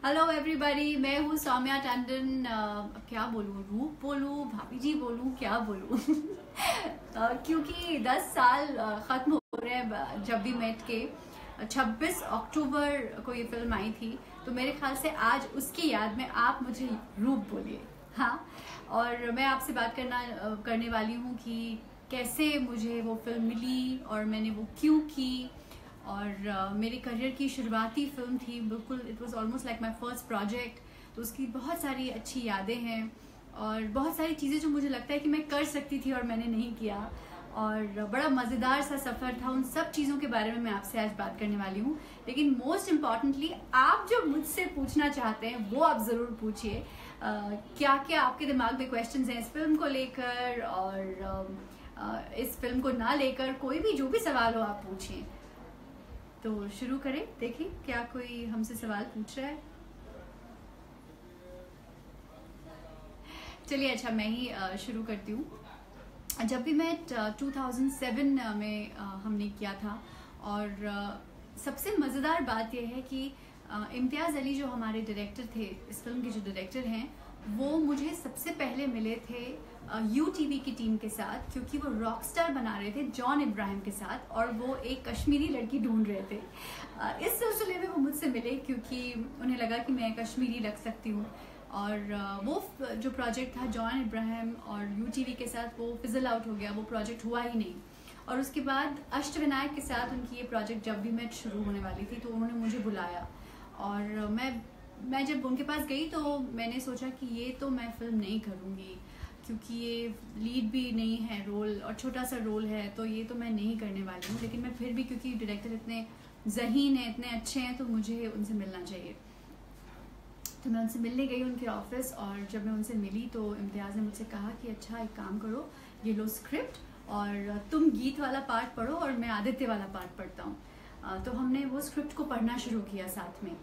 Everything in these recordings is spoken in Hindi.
हेलो एवरीबॉडी, मैं हूँ सौम्या टंडन। क्या बोलूँ, रूप बोलूँ, भाभी जी बोलूँ, क्या बोलूँ। क्योंकि 10 साल ख़त्म हो रहे हैं जब भी मेट के। 26 अक्टूबर को ये फिल्म आई थी, तो मेरे ख्याल से आज उसकी याद में आप मुझे रूप बोलिए। हाँ, और मैं आपसे बात करने वाली हूँ कि कैसे मुझे वो फिल्म मिली और मैंने वो क्यों की। और मेरे करियर की शुरुआती फिल्म थी, बिल्कुल it was almost like my first project. तो उसकी बहुत सारी अच्छी यादें हैं और बहुत सारी चीज़ें जो मुझे लगता है कि मैं कर सकती थी और मैंने नहीं किया। और बड़ा मज़ेदार सा सफ़र था। उन सब चीज़ों के बारे में मैं आपसे आज बात करने वाली हूँ। लेकिन मोस्ट इम्पॉर्टेंटली, आप जो मुझसे पूछना चाहते हैं वो आप ज़रूर पूछिए। क्या क्या आपके दिमाग में क्वेश्चंस हैं इस फिल्म को लेकर, और इस फिल्म को ना लेकर कोई भी जो भी सवाल हो आप पूछिए। तो शुरू करें, देखिए क्या कोई हमसे सवाल पूछ रहा है। चलिए, अच्छा मैं ही शुरू करती हूँ। जब भी मैं 2007 में हमने किया था, और सबसे मज़ेदार बात यह है कि इम्तियाज़ अली जो हमारे डायरेक्टर थे, इस फिल्म के जो डायरेक्टर हैं, वो मुझे सबसे पहले मिले थे UTV की टीम के साथ, क्योंकि वो रॉकस्टार बना रहे थे जॉन इब्राहिम के साथ, और वो एक कश्मीरी लड़की ढूंढ रहे थे। इस सिलसिले में वो मुझसे मिले क्योंकि उन्हें लगा कि मैं कश्मीरी लग सकती हूँ। और वो जो प्रोजेक्ट था जॉन इब्राहिम और UTV के साथ, वो फिजल आउट हो गया, वो प्रोजेक्ट हुआ ही नहीं। और उसके बाद अष्टविनायक के साथ उनकी ये प्रोजेक्ट जब भी मैं शुरू होने वाली थी, तो उन्होंने मुझे बुलाया। और मैं जब उनके पास गई तो मैंने सोचा कि ये तो मैं फिल्म नहीं करूँगी, क्योंकि ये लीड भी नहीं है रोल, और छोटा सा रोल है, तो ये तो मैं नहीं करने वाली हूँ। लेकिन मैं फिर भी, क्योंकि डायरेक्टर इतने ज़हीन हैं, इतने अच्छे हैं, तो मुझे उनसे मिलना चाहिए। तो मैं उनसे मिलने गई उनके ऑफिस, और जब मैं उनसे मिली तो इम्तियाज़ ने मुझसे कहा कि अच्छा एक काम करो, ये लो स्क्रिप्ट, और तुम गीत वाला पार्ट पढ़ो और मैं आदित्य वाला पार्ट पढ़ता हूँ। तो हमने वो स्क्रिप्ट को पढ़ना शुरू किया साथ में।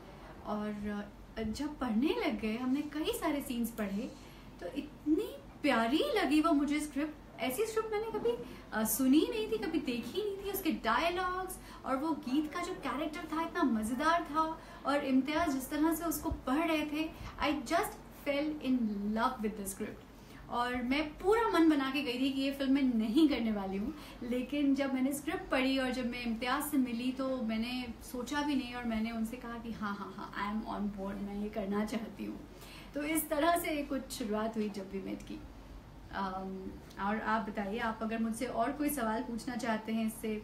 और जब पढ़ने लग गए, हमने कई सारे सीन्स पढ़े, तो इतनी प्यारी लगी वो मुझे स्क्रिप्ट। ऐसी स्क्रिप्ट मैंने कभी सुनी नहीं थी, कभी देखी नहीं थी। उसके डायलॉग्स और वो गीत का जो कैरेक्टर था इतना मज़ेदार था, और इम्तियाज़ जिस तरह से उसको पढ़ रहे थे, I just fail in love with the script. और मैं पूरा मन बना के गई थी कि ये फिल्म मैं नहीं करने वाली हूँ। लेकिन जब मैंने स्क्रिप्ट पढ़ी और जब मैं इम्तियाज़ से मिली, तो मैंने सोचा भी नहीं, और मैंने उनसे कहा कि हाँ हाँ हाँ, आई एम ऑन बोर्ड, मैं ये करना चाहती हूँ। तो इस तरह से कुछ शुरुआत हुई जब भी मेट की। और आप बताइए, आप अगर मुझसे और कोई सवाल पूछना चाहते हैं इससे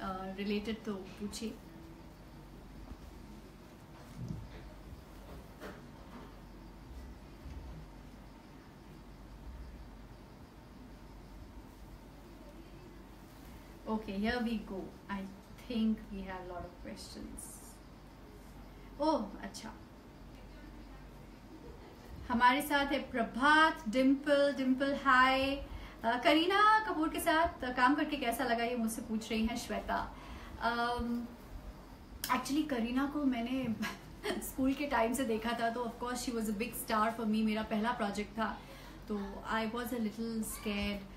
रिलेटेड, तो पूछिए। Okay, here we go. I think we have a lot of questions. Oh, अच्छा, हमारे साथ है प्रभात। डिम्पल हाय। करीना कपूर के साथ काम करके कैसा लगा, ये मुझसे पूछ रही हैं श्वेता। एक्चुअली करीना को मैंने स्कूल के टाइम से देखा था, तो of course she was a big star for me. मेरा पहला प्रोजेक्ट था, तो I was a little scared.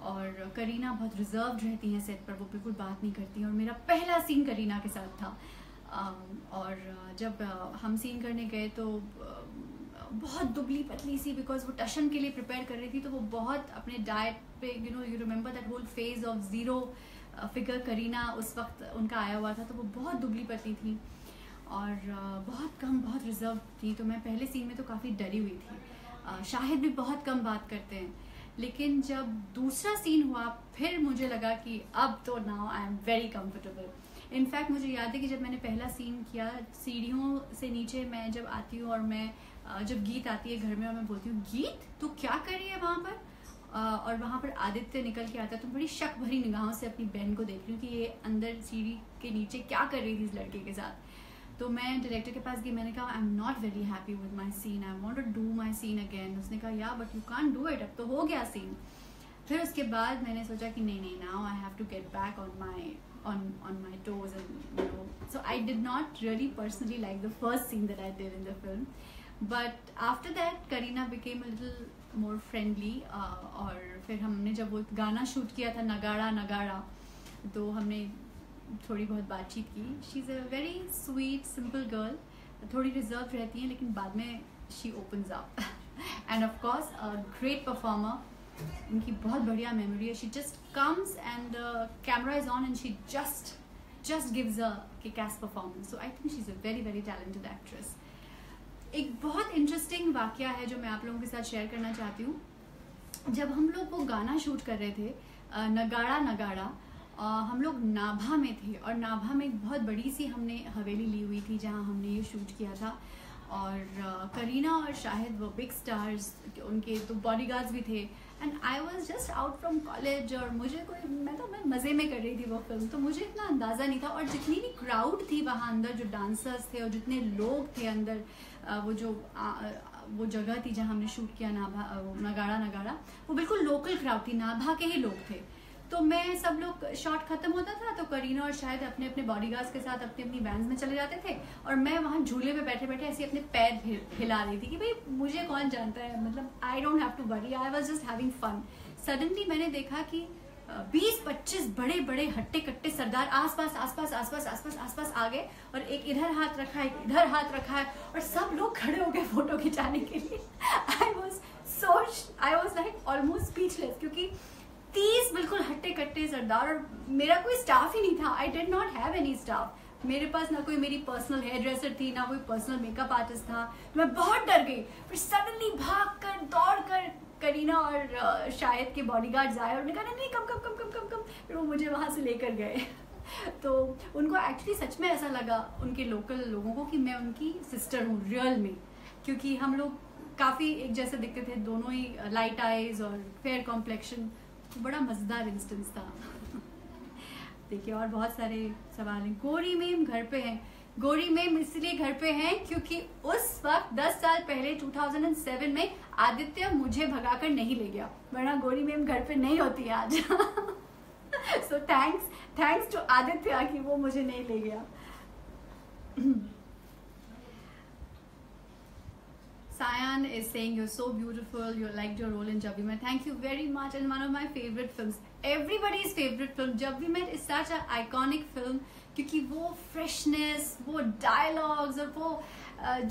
और करीना बहुत रिजर्व्ड रहती हैं सेट पर, वो बिल्कुल बात नहीं करती हैं, और मेरा पहला सीन करीना के साथ था। और जब हम सीन करने गए, तो बहुत दुबली पतली सी, बिकॉज वो टशन के लिए प्रिपेयर कर रही थी, तो वो बहुत अपने डाइट पे, you remember that whole phase of zero figure Kareena उस वक्त उनका आया हुआ था, तो वो बहुत दुबली पतली थी और बहुत रिजर्व थी। तो मैं पहले सीन में तो काफ़ी डरी हुई थी। शाहिद भी बहुत कम बात करते हैं, लेकिन जब दूसरा सीन हुआ, फिर मुझे लगा कि अब तो now I am very comfortable. In fact मुझे याद है कि जब मैंने पहला सीन किया, सीढ़ियों से नीचे मैं जब आती हूँ, और मैं जब गीत आती है घर में, और मैं बोलती हूँ गीत तू क्या कर रही है वहाँ पर, और वहाँ पर आदित्य निकल के आता है, तो बड़ी शक भरी निगाहों से अपनी बहन को देख रही हूँ कि ये अंदर सीढ़ी के नीचे क्या कर रही थी इस लड़के के साथ। तो मैं डायरेक्टर के पास गई, मैंने कहा I am not very happy with my scene, I want to do my scene again. उसने कहा yeah but you can't do it, अब तो हो गया सीन। फिर उसके बाद मैंने सोचा कि नहीं, now I have to get back on my toes, and you know, so I did not really personally like the first scene that I did in the film, but after that Kareena became a little more friendly. और फिर हमने जब वो गाना शूट किया था नगाड़ा नगाड़ा, तो हमने थोड़ी बहुत बातचीत की। She is a very sweet simple girl, थोड़ी रिजर्व रहती हैं, लेकिन बाद में she opens up. End of course great performer, इनकी बहुत बढ़िया मेमोरी है। She just comes and camera is on and she just gives a kick-ass performance. So I think she's a very very talented actress. एक बहुत इंटरेस्टिंग वाकया है जो मैं आप लोगों के साथ शेयर करना चाहती हूँ। जब हम लोग वो गाना शूट कर रहे थे नगाड़ा नगाड़ा, हम लोग नाभा में थे और नाभा में एक बहुत बड़ी सी हमने हवेली ली हुई थी जहाँ हमने ये शूट किया था। और करीना और शाहिद वो बिग स्टार्स, उनके तो बॉडीगार्ड्स भी थे। And I was just out from college और मुझे मैं मज़े में कर रही थी वो फिल्म, तो मुझे इतना अंदाज़ा नहीं था। और जितनी भी क्राउड थी वहाँ अंदर, जो डांसर्स थे और जितने लोग थे अंदर, वो जगह थी जहाँ हमने शूट किया नगाड़ा नगाड़ा, वो बिल्कुल लोकल क्राउड थी, नाभा के ही लोग थे। तो मैं सब लोग शॉट खत्म होता था तो करीना और शायद अपने अपने बॉडीगार्ड्स के साथ अपनी अपनी वैन्स में चले जाते थे और मैं वहाँ झूले पे बैठे बैठे ऐसे अपने पैर हिला रही थी कि भाई मुझे कौन जानता है, मतलब I don't have to worry, I was just having fun. Suddenly मैंने देखा कि 20-25 बड़े बड़े हट्टे कट्टे सरदार आसपास आ गए और एक इधर हाथ रखा है, एक इधर हाथ रखा है और सब लोग खड़े हो गए फोटो खिंचाने के लिए। I was like almost speechless, क्योंकि 30 बिल्कुल हट्टे कट्टे सरदार और मेरा कोई स्टाफ ही नहीं था। आई did not have any staff, मेरे पास ना कोई मेरी पर्सनल हेयर ड्रेसर थी, ना कोई पर्सनल मेकअप आर्टिस्ट था। मैं बहुत डर गई। फिर सडनली भाग कर दौड़ कर करीना और शाहिद के बॉडीगार्ड्स आए और उन्होंने कहा नहीं कम। फिर वो मुझे वहाँ से लेकर गए। तो उनको एक्चुअली सच में ऐसा लगा, उनके लोकल लोगों को, कि मैं उनकी सिस्टर हूँ रियल में, क्योंकि हम लोग काफ़ी एक जैसे दिखते थे, दोनों ही लाइट आइज और फेयर कॉम्प्लेक्शन। तो बड़ा मज़ेदार इंस्टेंस था। देखिए और बहुत सारे सवाल हैं। गोरी मैम घर पे हैं। गोरी मैम इसलिए घर पे हैं क्योंकि उस वक्त 10 साल पहले 2007 में आदित्य मुझे भगाकर नहीं ले गया, वरना गोरी मैम घर पे नहीं होती आज। सो थैंक्स टू आदित्य कि वो मुझे नहीं ले गया। Sayan is saying you're so beautiful, you liked your role in Jab We Met. Thank you very much, and one of my favorite films, everybody's favorite film. Jab We Met is such an iconic film क्योंकि वो freshness, वो dialogues और वो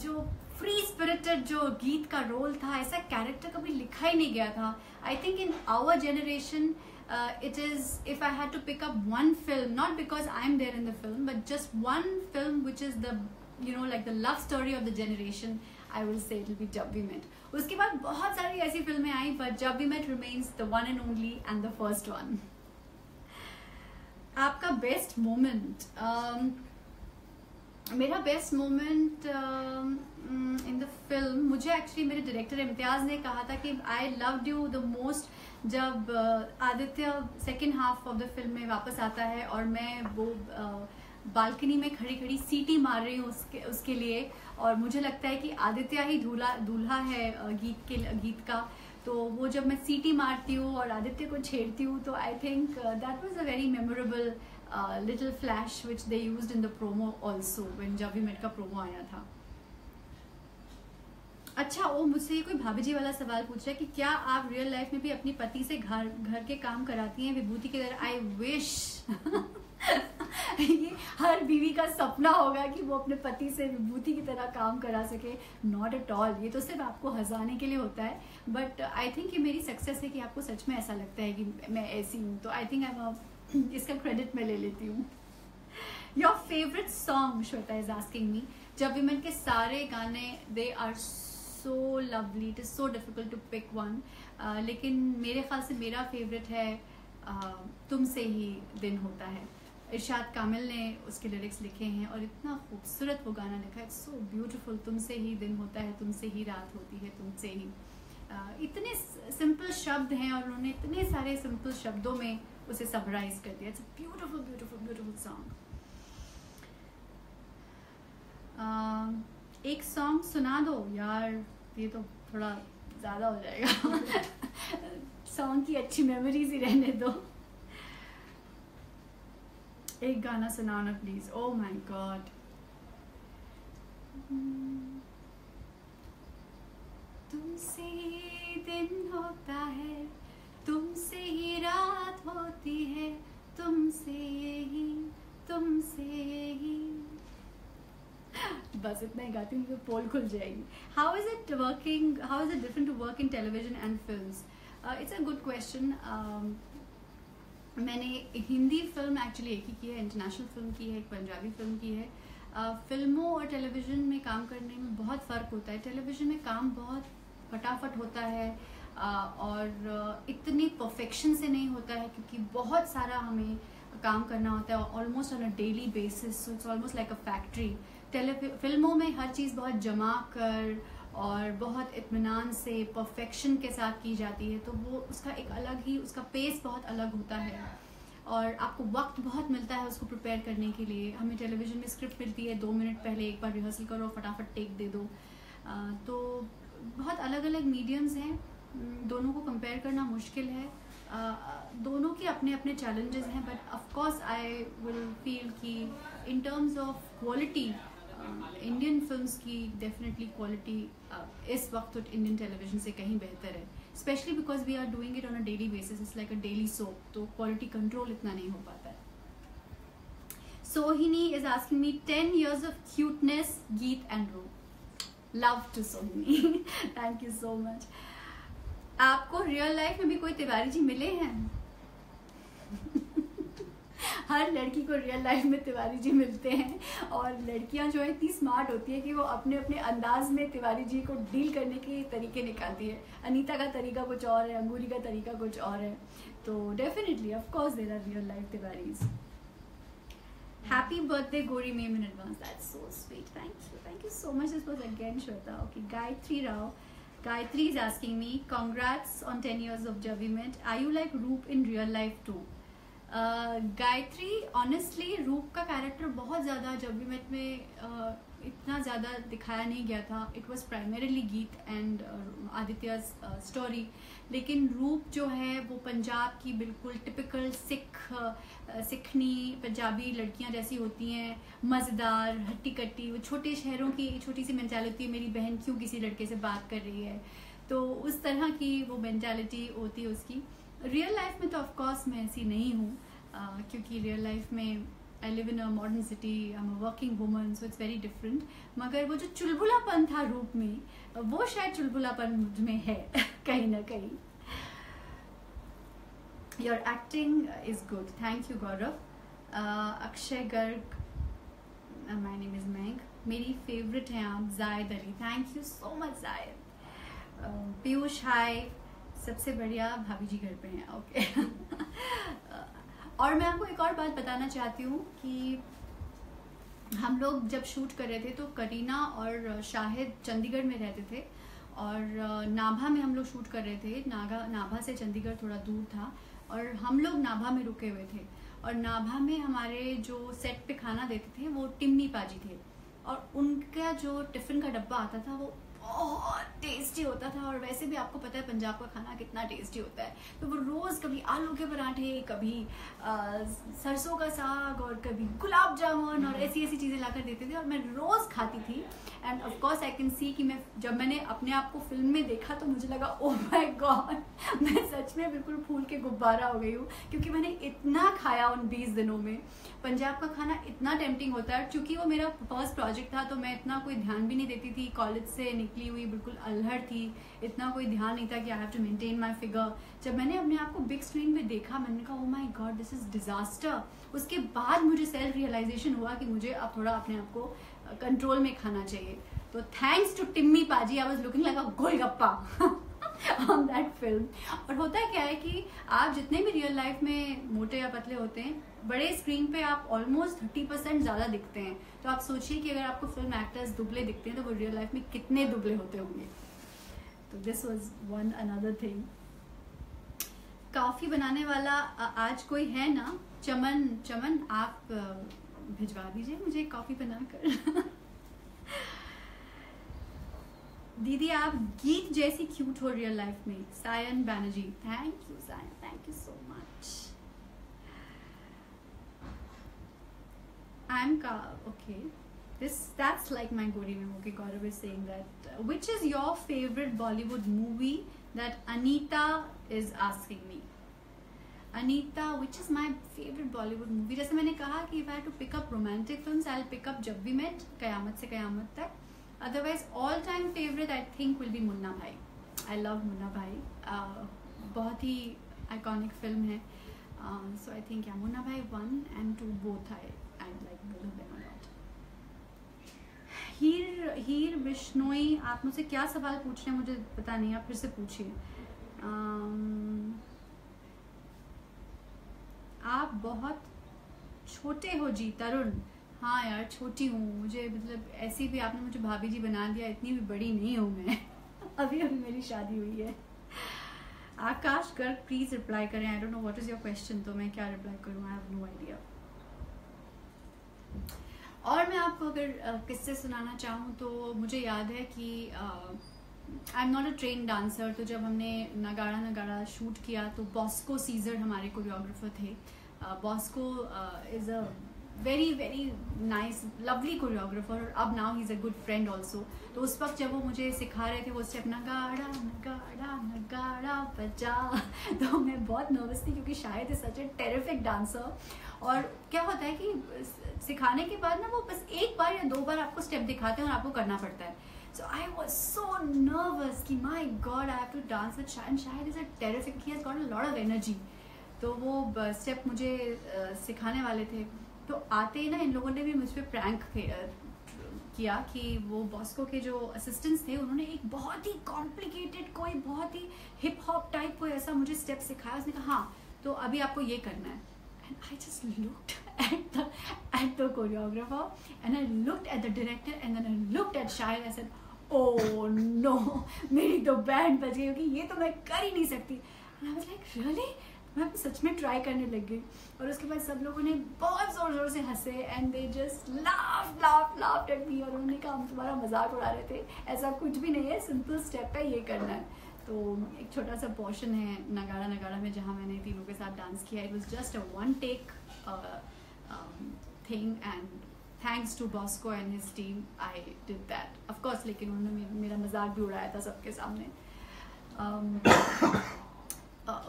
जो free spirited जो गीत का रोल था, ऐसा कैरेक्टर कभी लिखा ही नहीं गया था। I think in our generation it is, if I had to pick up one film, not because I'm there in the film, but just one film which is the, you know, like the love story of the generation, I will say it will be Jab We Met. उसके बाद बहुत सारी ऐसी फिल्में आई, but Jab We Met remains the one and only and the first one. आपका बेस्ट मोमेंट? मेरा best moment in the film, मुझे एक्चुअली मेरे डायरेक्टर इम्तियाज़ ने कहा था कि I loved you the most जब Aditya second half of the film में वापस आता है और मैं वो बालकनी में खड़ी खड़ी सीटी मार रही हूँ उसके लिए, और मुझे लगता है कि आदित्य ही दूल्हा है गीत का। तो वो जब मैं सीटी मारती हूँ और आदित्य को छेड़ती हूँ, तो I think that was a very memorable little flash which they used in the promo also when जब वी मेट का प्रोमो आया था। अच्छा, वो मुझसे ये कोई भाभी जी वाला सवाल पूछ रहा है कि क्या आप रियल लाइफ में भी अपनी पति से घर के काम कराती हैं विभूति की तरह? I wish. ये हर बीवी का सपना होगा कि वो अपने पति से विभूति की तरह काम करा सके। नॉट एट ऑल, ये तो सिर्फ आपको हंसाने के लिए होता है, बट आई थिंक ये मेरी सक्सेस है कि आपको सच में ऐसा लगता है कि मैं ऐसी हूँ। तो आई थिंक इसका क्रेडिट मैं ले लेती हूँ। Your favourite song, Shweta is asking me. Jab We Met के सारे गाने they are so lovely, it is so difficult to pick one, लेकिन मेरे ख्याल से मेरा फेवरेट है तुमसे ही दिन होता है। इरशाद कामिल ने उसके लिरिक्स लिखे हैं और इतना खूबसूरत वो गाना लिखा है, इट्स सो ब्यूटीफुल। तुमसे ही दिन होता है, तुमसे ही रात होती है, तुमसे ही। इतने सिंपल शब्द हैं और उन्होंने इतने सारे सिंपल शब्दों में उसे समराइज कर दिया। It's a beautiful beautiful beautiful song. एक सॉन्ग सुना दो यार, ये तो थोड़ा ज़्यादा हो जाएगा। सॉन्ग की अच्छी मेमोरीज ही रहने दो। एक गाना सुनाओ ना प्लीज। Oh my God. तुमसे ही दिन होता है, तुमसे ही रात होती है, तुमसे ही बस इतना ही गाती हूँ, मुझे पोल खुल जाएगी. How is it different to work in television and films? It's a good question. मैंने हिंदी फिल्म एक्चुअली एक ही की है, इंटरनेशनल फिल्म की है, एक पंजाबी फिल्म की है. फिल्मों और टेलीविज़न में काम करने में बहुत फ़र्क होता है. टेलीविज़न में काम बहुत फटाफट होता है और इतनी परफेक्शन से नहीं होता है क्योंकि बहुत सारा हमें काम करना होता है almost on a daily basis. So it's almost like a factory. फिल्मों में हर चीज़ बहुत जमा कर और बहुत इत्मीनान से परफेक्शन के साथ की जाती है, तो वो उसका एक अलग ही, उसका पेस बहुत अलग होता है और आपको वक्त बहुत मिलता है उसको प्रिपेयर करने के लिए. हमें टेलीविज़न में स्क्रिप्ट मिलती है, 2 मिनट पहले एक बार रिहर्सल करो, फटाफट टेक दे दो. तो बहुत अलग अलग मीडियम्स हैं, दोनों को कंपेयर करना मुश्किल है. दोनों के अपने अपने चैलेंजेस हैं, but of course I will feel कि in terms of quality Indian films की डेफिनेटली क्वालिटी इस वक्त इंडियन टेलीविज़न से कहीं बेहतर है. Specially because we are doing it on a daily basis, it's like a daily soap, तो क्वालिटी कंट्रोल इतना नहीं हो पाता है. Sohini is asking me 10 years of cuteness, Geet and Roop. Love to Sohini. Thank you so much. आपको रियल लाइफ में भी कोई तिवारी जी मिले हैं? हर लड़की को रियल लाइफ में तिवारी जी मिलते हैं और लड़कियां जो है इतनी स्मार्ट होती है कि वो अपने अपने अंदाज में तिवारी जी को डील करने के तरीके निकालती है. अनीता का तरीका कुछ और है, अंगूरी का तरीका कुछ और है. तो definitely of course there are real life Tiwaris. Happy birthday Gori Mem in advance. That's so sweet. Thank you so much. This was again Shweta. Okay, Gayatri Rao. Gayatri is asking me, congrats on 10 years of Jab We Met. Are you like Roop in real life too? Gayatri, honestly रूप का कैरेक्टर बहुत ज़्यादा जब भी मेट में इतना ज़्यादा दिखाया नहीं गया था. इट वॉज प्राइमरीली गीत एंड आदित्य स्टोरी. लेकिन रूप जो है वो पंजाब की बिल्कुल टिपिकल सिखनी पंजाबी लड़कियां जैसी होती हैं, मज़ेदार, हट्टी कट्टी. वो छोटे शहरों की छोटी सी मेंटालिटी, मेरी बहन क्यों किसी लड़के से बात कर रही है, तो उस तरह की वो मेंटालिटी होती है उसकी. रियल लाइफ में तो ऑफ कोर्स मैं ऐसी नहीं हूँ क्योंकि रियल लाइफ में I live in a modern city, I am a working woman, so it's very different. मगर वो जो चुलबुलापन था रूप में, वो शायद चुलबुलापन मुझ में है कहीं ना कहीं. Your acting is good. Thank you Gaurav. Akshay Garg, my name is मैंग. मेरी फेवरेट हैं आप. Zaid Ali, thank you so much Zaid. Piyush, हाय. सबसे बढ़िया, भाभी जी घर पे हैं. ओके. और मैं आपको एक और बात बताना चाहती हूँ कि हम लोग जब शूट कर रहे थे तो करीना और शाहिद चंडीगढ़ में रहते थे और नाभा में हम लोग शूट कर रहे थे. नाभा से चंडीगढ़ थोड़ा दूर था और हम लोग नाभा में रुके हुए थे. और नाभा में हमारे जो सेट पे खाना देते थे वो टिम्मी पाजी थे और उनका जो टिफ़िन का डब्बा आता था वो बहुत टेस्टी होता था. और वैसे भी आपको पता है पंजाब का खाना कितना टेस्टी होता है. तो वो रोज़ कभी आलू के पराठे, कभी सरसों का साग और कभी गुलाब जामुन और ऐसी ऐसी चीज़ें लाकर देते थे और मैं रोज़ खाती थी. End of course I can see कि जब मैंने अपने आप को फिल्म में देखा तो मुझे लगा ओह माय गॉड, मैं सच में बिल्कुल फूल के गुब्बारा हो गई हूँ क्योंकि मैंने इतना खाया उन 20 दिनों में. पंजाब का खाना इतना टेम्पटिंग होता है. क्योंकि वो मेरा फर्स्ट प्रोजेक्ट था तो मैं इतना कोई ध्यान भी नहीं देती थी. कॉलेज से निकली हुई बिल्कुल अल्हड़ थी, इतना कोई ध्यान नहीं था कि I have to maintain my figure. जब मैंने अपने आप को बिग स्क्रीन पे देखा मैंने कहा oh my God, this is disaster. उसके बाद मुझे सेल्फ रियलाइजेशन हुआ कि मुझे अब थोड़ा अपने आप को कंट्रोल में खाना चाहिए. तो थैंक्स टू टिम्मी पाजी, I was looking like a golgappa on that film. और होता क्या है कि आप जितने भी रियल लाइफ में मोटे या पतले होते हैं, बड़े स्क्रीन पे आप ऑलमोस्ट 30% ज़्यादा दिखते हैं. तो आप सोचिए कि अगर आपको फिल्म एक्टर्स दुबले दिखते हैं तो वो रियल लाइफ में कितने दुबले होते होंगे. तो this was one another thing. Coffee बनाने वाला आज कोई है ना? चमन आप भिजवा दीजिए मुझे कॉफ़ी बनाकर. दीदी आप गीत जैसी क्यूट हो रियल लाइफ में. Sayan Banerjee, thank you Sayan, thank you so much. Okay. That's like my Gori meme. Okay, Gaurav is saying that. Which is your favorite Bollywood movie? That Anita is asking me. Anita, which is my favourite Bollywood movie, जैसे मैंने कहा कि if I to pick up romantic films I will pick up Jab We Met, Qayamat Se Qayamat Tak. Otherwise all time favourite I think will be Munna Bhai. I love Munna भाई, बहुत ही आइकॉनिक फिल्म है. सो आई थिंक मुन्ना भाई 1 and 2 both I like both of them a lot. हीर बिश्नोई, आप मुझसे क्या सवाल पूछ रहे हैं मुझे पता नहीं, आप फिर से पूछिए. आप बहुत छोटे हो जी. तरुण, हाँ यार छोटी हूँ, मुझे मतलब ऐसी भी आपने मुझे भाभी जी बना दिया, इतनी भी बड़ी नहीं हूँ मैं. अभी मेरी शादी हुई है. आकाश गर्ग, प्लीज रिप्लाई करें. I don't know what is your question, तो मैं क्या रिप्लाई करूँ, आई हैव नो आइडिया. और मैं आपको अगर किस्से सुनाना चाहूँ तो मुझे याद है कि आई am not a train dancer, तो जब हमने नगाड़ा नगाड़ा शूट किया तो बॉस्को सीजर हमारे कोरियोग्राफर थे. Bosco is a very very nice lovely choreographer, और अब now he is a good friend also. तो उस वक्त जब वो मुझे सिखा रहे थे वो स्टेप नगाड़ा नगाड़ा नगाड़ा बजा, तो मैं बहुत नर्वस थी क्योंकि शायद is such A terrific dancer. और क्या होता है कि सिखाने के बाद ना वो बस एक बार या 2 बार आपको स्टेप दिखाते हैं और आपको करना पड़ता है. So I was so nervous कि my God I have to dance with Shahid. Shahid is a terrific, he has got a lot of energy. तो वो स्टेप मुझे सिखाने वाले थे. तो आते ही ना इन लोगों ने भी मुझ पर प्रैंक किया कि वो बॉस्को के जो असिस्टेंट्स थे उन्होंने एक बहुत ही कॉम्प्लिकेटेड कोई बहुत ही हिप हॉप टाइप कोई ऐसा मुझे स्टेप सिखाया. उसने कहा हाँ तो अभी आपको ये करना है. And I just looked at the choreographer and I looked at the director and then I looked at Shahid. I said, "Oh no, मेरी तो बैंड बज गई क्योंकि ये तो मैं कर ही नहीं सकती." And I was like, "Really?" मैं सच में ट्राई करने लग गई. और उसके बाद सब लोगों ने बहुत जोर जोर से हंसे and they just laughed at me. और उन्होंने कहा हम तुम्हारा मजाक उड़ा रहे थे, ऐसा कुछ भी नहीं है, सिंपल स्टेप है, ये करना है. तो एक छोटा सा पोर्शन है नगाड़ा नगाड़ा में जहाँ मैंने तीनों के साथ डांस किया. It was just a 1 take thing and thanks to Bosco and his team I did that of course. लेकिन उन्होंने मेरा मजाक भी उड़ाया था सबके सामने.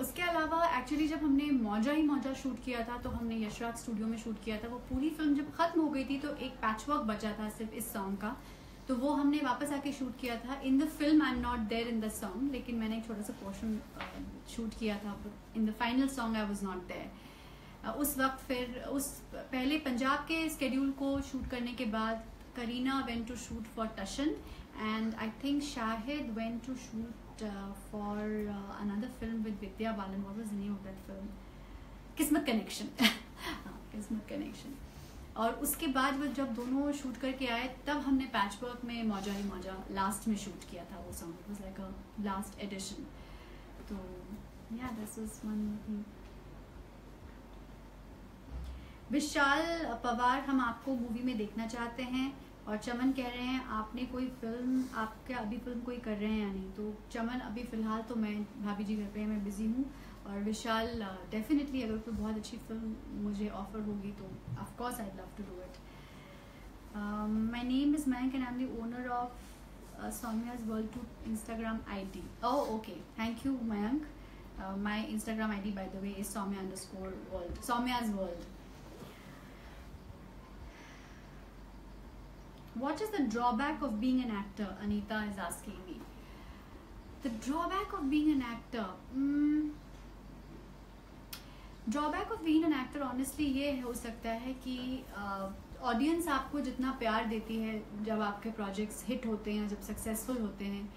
उसके अलावा एक्चुअली जब हमने मौजा ही मौजा शूट किया था तो हमने यशराज स्टूडियो में शूट किया था. वो पूरी फिल्म जब खत्म हो गई थी तो एक पैचवर्क बचा था सिर्फ इस सॉन्ग का, तो वो हमने वापस आके शूट किया था. In the film I am not there in the song, लेकिन मैंने एक छोटा सा पोर्शन शूट किया था. In the final song I was not there. उस वक्त फिर उस पहले पंजाब के स्केड्यूल को शूट करने के बाद Kareena went to shoot for Tashan and I think Shahid went to shoot for another film with Vidya Balan. What was the name of that film? Kismat connection. Kismat connection. और उसके बाद वो जब दोनों शूट करके आए तब हमने पैचवर्क में मौजा ही मौजा लास्ट में शूट किया था. वो song was like a last addition. तो या दिस वाज वन थिंग. विशाल पवार, हम आपको मूवी में देखना चाहते हैं. और चमन कह रहे हैं आपने कोई फिल्म, आप क्या अभी फिल्म कोई कर रहे हैं या नहीं? तो चमन अभी फ़िलहाल तो मैं भाभी जी घर पे मैं बिज़ी हूँ. और विशाल डेफिनेटली अगर कोई बहुत अच्छी फिल्म मुझे ऑफर होगी तो of course I love to do it. My name is Mayank and I am the owner of Soumya's world to Instagram ID. Oh okay, thank you Mayank. My Instagram ID by the way is Soumya_world, Soumya's World. What is the drawback of being an actor? Anita is asking me. The drawback of being an actor. Drawback of being an actor, honestly, ये हो सकता है कि ऑडियंस आपको जितना प्यार देती है जब आपके प्रोजेक्ट्स हिट होते हैं, जब सक्सेसफुल होते हैं,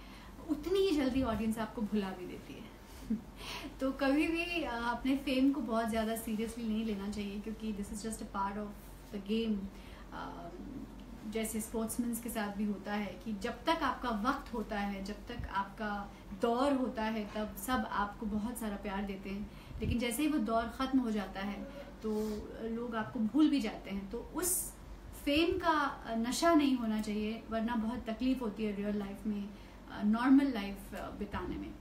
उतनी ही जल्दी ऑडियंस आपको भुला भी देती है. तो कभी भी अपने फेम को बहुत ज़्यादा सीरियसली नहीं लेना चाहिए क्योंकि this is just a part of the game. जैसे स्पोर्ट्समैन के साथ भी होता है कि जब तक आपका वक्त होता है, जब तक आपका दौर होता है, तब सब आपको बहुत सारा प्यार देते हैं. लेकिन जैसे ही वो दौर ख़त्म हो जाता है तो लोग आपको भूल भी जाते हैं. तो उस फेम का नशा नहीं होना चाहिए, वरना बहुत तकलीफ होती है रियल लाइफ में, नॉर्मल लाइफ बिताने में.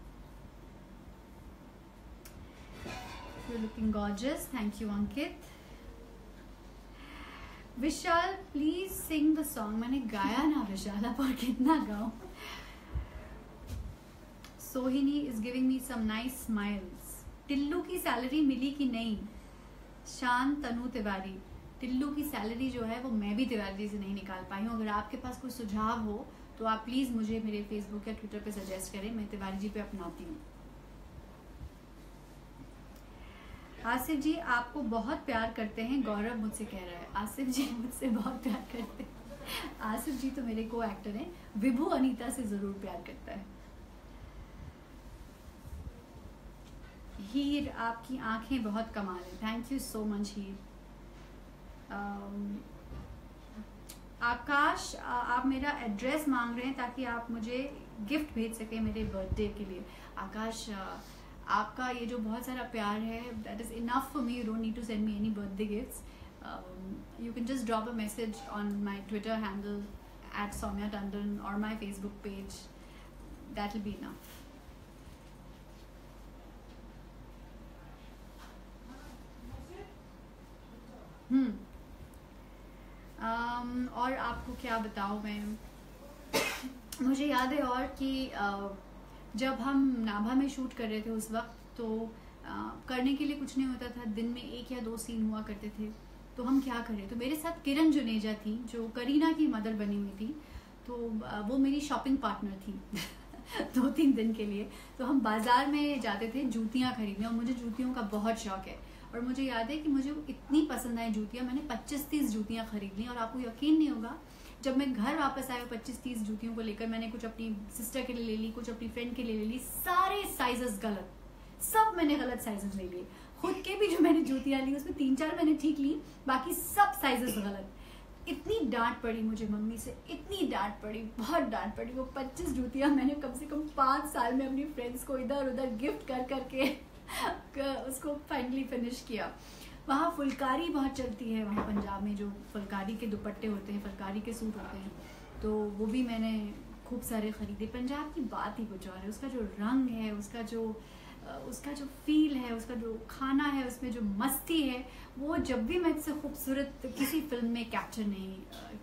You're looking gorgeous. Thank you, Ankit. Vishal please sing the song. मैंने गाया ना विशाल, अब और कितना गाऊं. Sohini is giving me some nice smiles. Tillu की सैलरी मिली कि नहीं? शान तनु तिवारी, टिल्लू की सैलरी जो है वो मैं भी तिवारी जी से नहीं निकाल पाई हूँ। अगर आपके पास कोई सुझाव हो तो आप प्लीज़ मुझे मेरे फेसबुक या ट्विटर पे सजेस्ट करें, मैं तिवारी जी पे अपनाती हूँ। आसिफ जी आपको बहुत प्यार करते हैं, गौरव मुझसे कह रहा है। आसिफ जी मुझसे बहुत प्यार करते हैं। आसिफ जी तो मेरे को एक्टर हैं। विभू अनीता से ज़रूर प्यार करता है। हीर आपकी आंखें बहुत कमाल है, थैंक यू सो मच हीर। आकाश आप मेरा एड्रेस मांग रहे हैं ताकि आप मुझे गिफ्ट भेज सकें मेरे बर्थडे के लिए। आकाश आपका ये जो बहुत सारा प्यार है, that is enough for me, you don't need to send me any birthday gifts. You can just drop a message on my Twitter handle @Soumya Tandon or my Facebook page, that will be enough. और आपको क्या बताऊँ मैं, मुझे याद है और कि जब हम नाभा में शूट कर रहे थे उस वक्त, तो करने के लिए कुछ नहीं होता था, दिन में 1 या 2 सीन हुआ करते थे, तो हम क्या करें। तो मेरे साथ किरण जुनेजा थी जो करीना की मदर बनी हुई थी, तो वो मेरी शॉपिंग पार्टनर थी 2-3 दिन के लिए। तो हम बाज़ार में जाते थे जूतियाँ खरीदने, और मुझे जूतियों का बहुत शौक है। और मुझे याद है कि मुझे इतनी पसंद आई जूतियाँ, मैंने 25-30 जूतियाँ खरीद ली। और आपको यकीन नहीं होगा, जब मैं घर वापस आया 25-30 जूतियों को लेकर, मैंने कुछ अपनी सिस्टर के लिए ले ली, कुछ अपनी फ्रेंड के लिए ले ली, सारे साइजेस गलत, सब मैंने गलत साइजेस ले लिए। खुद के भी जो मैंने जूतियाँ ली उसमें 3-4 मैंने ठीक ली, बाकी सब साइजेस गलत। इतनी डांट पड़ी मुझे मम्मी से, इतनी डांट पड़ी, बहुत डांट पड़ी। वो 25 जूतियाँ मैंने कम से कम 5 साल में अपनी फ्रेंड्स को इधर उधर गिफ्ट कर करके उसको फाइनली फिनिश किया। वहाँ फुलकारी बहुत चलती है, वहाँ पंजाब में जो फुलकारी के दुपट्टे होते हैं, फुलकारी के सूट होते हैं, तो वो भी मैंने खूब सारे ख़रीदे। पंजाब की बात ही कुछ और है, उसका जो रंग है, उसका जो फील है, उसका जो खाना है, उसमें जो मस्ती है, वो जब भी मैं इससे खूबसूरत किसी फिल्म में कैप्चर नहीं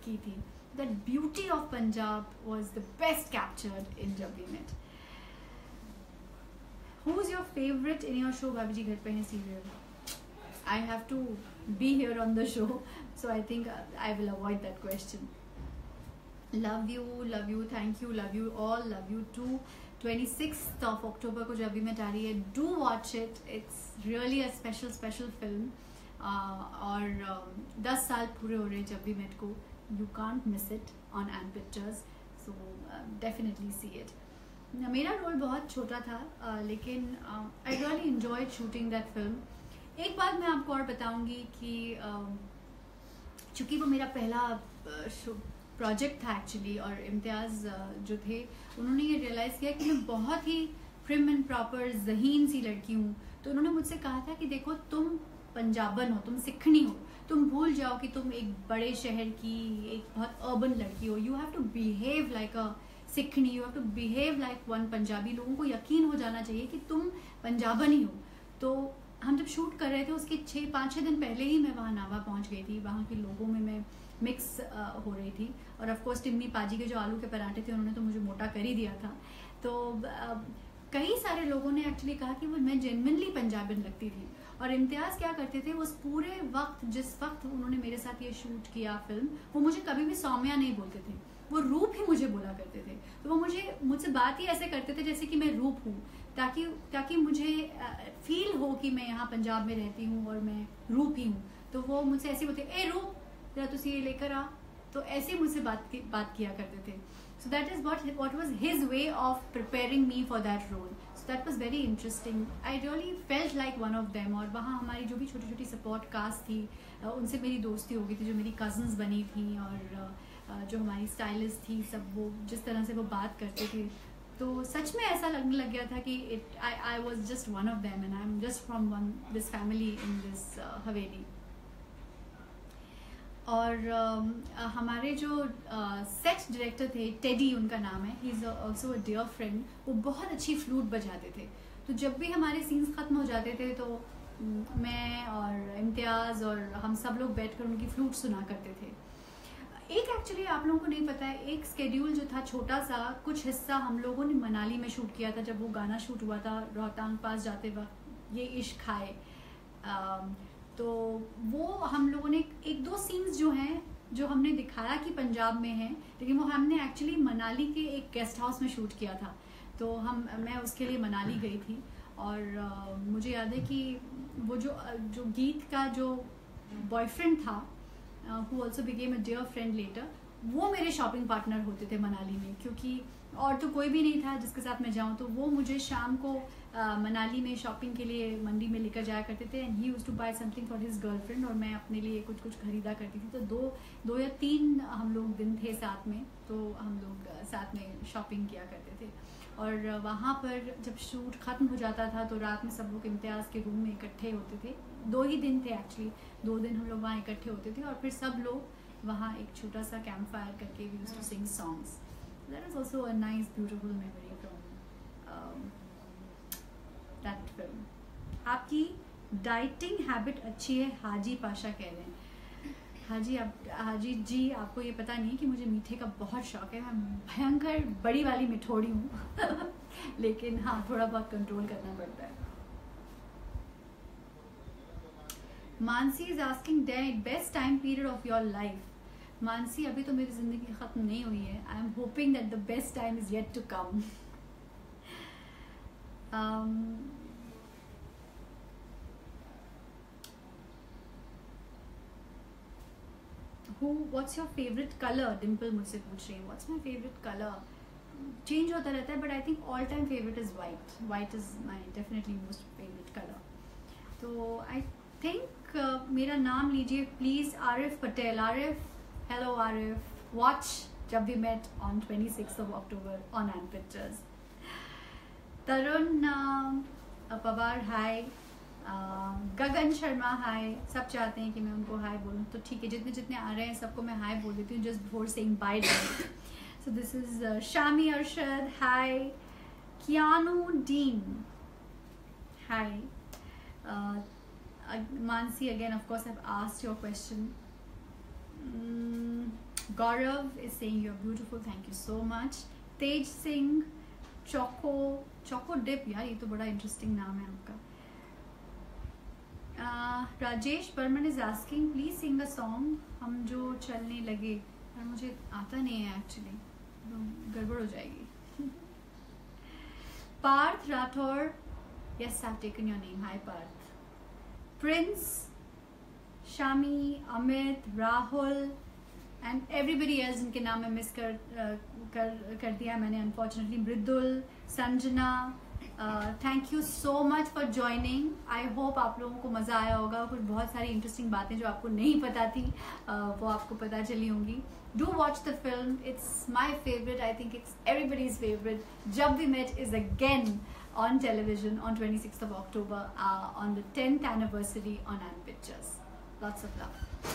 की थी। That beauty of Punjab was the best captured in Jab We Met. Who is your favorite in your show भाभी जी घर पे हैं serial? I have to be here on the show, so I think I will avoid that question. Love you, thank you, love you all, love you too. 26th of October को जब भी मैं आ रही है, do watch it. It's really a special film. और 10 साल पूरे हो रहे हैं जब भी मेट को. You can't miss it on Ant Pictures, so definitely see it. मेरा रोल बहुत छोटा था, लेकिन I really enjoyed shooting that film. एक बात मैं आपको और बताऊंगी कि चूँकि वो मेरा पहला प्रोजेक्ट था एक्चुअली, और इम्तियाज़ जो थे उन्होंने ये रियलाइज़ किया कि मैं बहुत ही प्रिम एंड प्रॉपर ज़हीन सी लड़की हूँ. तो उन्होंने मुझसे कहा था कि देखो, तुम पंजाबन हो, तुम सिखनी हो, तुम भूल जाओ कि तुम एक बड़े शहर की एक बहुत अर्बन लड़की हो. You have to behave like a Sikhni, you have to behave like one Punjabi. लोगों को यकीन हो जाना चाहिए कि तुम पंजाबन ही हो. तो हम जब शूट कर रहे थे उसके 5-6 दिन पहले ही मैं वहाँ नावा पहुँच गई थी. वहाँ के लोगों में मैं मिक्स हो रही थी. और ऑफ कोर्स टिम्मी पाजी के जो आलू के पराठे थे उन्होंने तो मुझे मोटा कर ही दिया था. तो कई सारे लोगों ने एक्चुअली कहा कि वो मैं जेन्युइनली पंजाबन लगती थी. और इम्तियाज़ क्या करते थे, उस पूरे वक्त जिस वक्त उन्होंने मेरे साथ ये शूट किया फिल्म, वो मुझे कभी भी सौम्या नहीं बोलते थे, वो रूप ही मुझे बोला करते थे. तो वो मुझसे बात ही ऐसे करते थे जैसे कि मैं रूप हूँ, ताकि मुझे फील हो कि मैं यहाँ पंजाब में रहती हूँ और मैं रूप ही हूँ. तो वो मुझसे ऐसे बोलते, ए रूप जरा तुसी ये लेकर आ. तो ऐसे मुझसे बात किया करते थे. So that is what was his way of preparing me for that role. So that was very interesting. I really felt like one of them. और वहाँ हमारी जो भी छोटी छोटी सपोर्ट कास्ट थी, उनसे मेरी दोस्ती हो गई थी, जो मेरी कज़न्स बनी थी, और जो हमारी स्टाइलिस्ट थी, सब वो जिस तरह से वो बात करते थे, तो सच में ऐसा लगने लग गया था कि I was just one of them and I'm just from this family in this हवेली. और हमारे जो सेट डायरेक्टर थे, टेडी उनका नाम है, he is also a dear friend. वो बहुत अच्छी फ्लूट बजाते थे. तो जब भी हमारे सीन्स ख़त्म हो जाते थे तो मैं और इम्तियाज़ और हम सब लोग बैठकर उनकी फ्लूट सुना करते थे. एक एक्चुअली आप लोगों को नहीं पता है, एक स्केड्यूल जो था छोटा सा, कुछ हिस्सा हम लोगों ने मनाली में शूट किया था. जब वो गाना शूट हुआ था रोहतांग पास जाते वक्त, ये इश्क खाए। तो वो हम लोगों ने एक दो सीन्स जो हैं जो हमने दिखाया कि पंजाब में हैं, लेकिन वो हमने एक्चुअली मनाली के एक गेस्ट हाउस में शूट किया था। तो मैं उसके लिए मनाली गई थी और मुझे याद है कि वो जो गीत का जो बॉयफ्रेंड था, who also became a dear friend later, वो मेरे शॉपिंग पार्टनर होते थे मनाली में, क्योंकि और तो कोई भी नहीं था जिसके साथ मैं जाऊं। तो वो मुझे शाम को मनाली में शॉपिंग के लिए मंडी में लेकर जाया करते थे, and he used to buy something for his girlfriend, और मैं अपने लिए कुछ खरीदा करती थी। तो दो या तीन हम लोग दिन थे साथ में, तो हम लोग साथ में शॉपिंग किया करते थे। और वहाँ पर जब शूट ख़त्म हो जाता था तो रात में सब लोग इम्तियाज़ के रूम में इकट्ठे होते थे। 2 ही दिन थे एक्चुअली, 2 दिन हम लोग वहाँ इकट्ठे होते थे, और फिर सब लोग वहाँ एक छोटा सा कैंप फायर करके we used to sing songs. That is also a nice, beautiful memory from that film. आपकी डाइटिंग हैबिट अच्छी है, हाजी पाशा कह रहे हैं। हाजी जी, आपको ये पता नहीं कि मुझे मीठे का बहुत शौक है। मैं भयंकर बड़ी वाली मिठोड़ी हूँ लेकिन हाँ, थोड़ा बहुत कंट्रोल करना पड़ता है। Mansi is asking dad best time period of your life. Mansi, अभी तो मेरी जिंदगी खत्म नहीं हुई है। I am hoping that the best time is yet to come. What's your favourite colour? Dimple मुझसे पूछ रही है what's my favourite colour. Change होता रहता है, but I think all time favourite is white. White is my definitely most favourite colour. तो आई थिंक मेरा नाम लीजिए please, Arif Patel. Arif, hello Arif, watch Jab We Met on 26th of October on Ant Pictures. Tarun Pawar, hi. गगन शर्मा, हाय। सब चाहते हैं कि मैं उनको हाय बोलूं, तो ठीक है, जितने जितने आ रहे हैं सबको मैं हाय बोल देती हूँ just before saying bye. So this is Shami Arshad, hi. Keanu Dean, hi. Mansi, again of course I've asked your question. Gaurav is saying you're beautiful, thank you so much. Tej Singh, Choco Dip, यार ये तो बड़ा इंटरेस्टिंग नाम है आपका। Rajesh Burman is asking please sing a song, हम जो चलने लगे। और मुझे आता नहीं है एक्चुअली, तो गड़बड़ हो जाएगी। Parth Rathore, yes I've taken your name, hi Parth. Prince, Shami, Amit, Rahul and everybody else जिनके नाम मैं मिस कर दिया मैंने unfortunately. Mridul, Sanjana, thank you so much for joining. I hope आप लोगों को मज़ा आया होगा। कुछ बहुत सारी इंटरेस्टिंग बातें जो आपको नहीं पता थी वो आपको पता चली होंगी। Do watch the film, it's my favourite, I think it's everybody's favourite. Jab We Met is again on television on 26th of October on the 10th anniversary on Ant Pictures. Lots of love.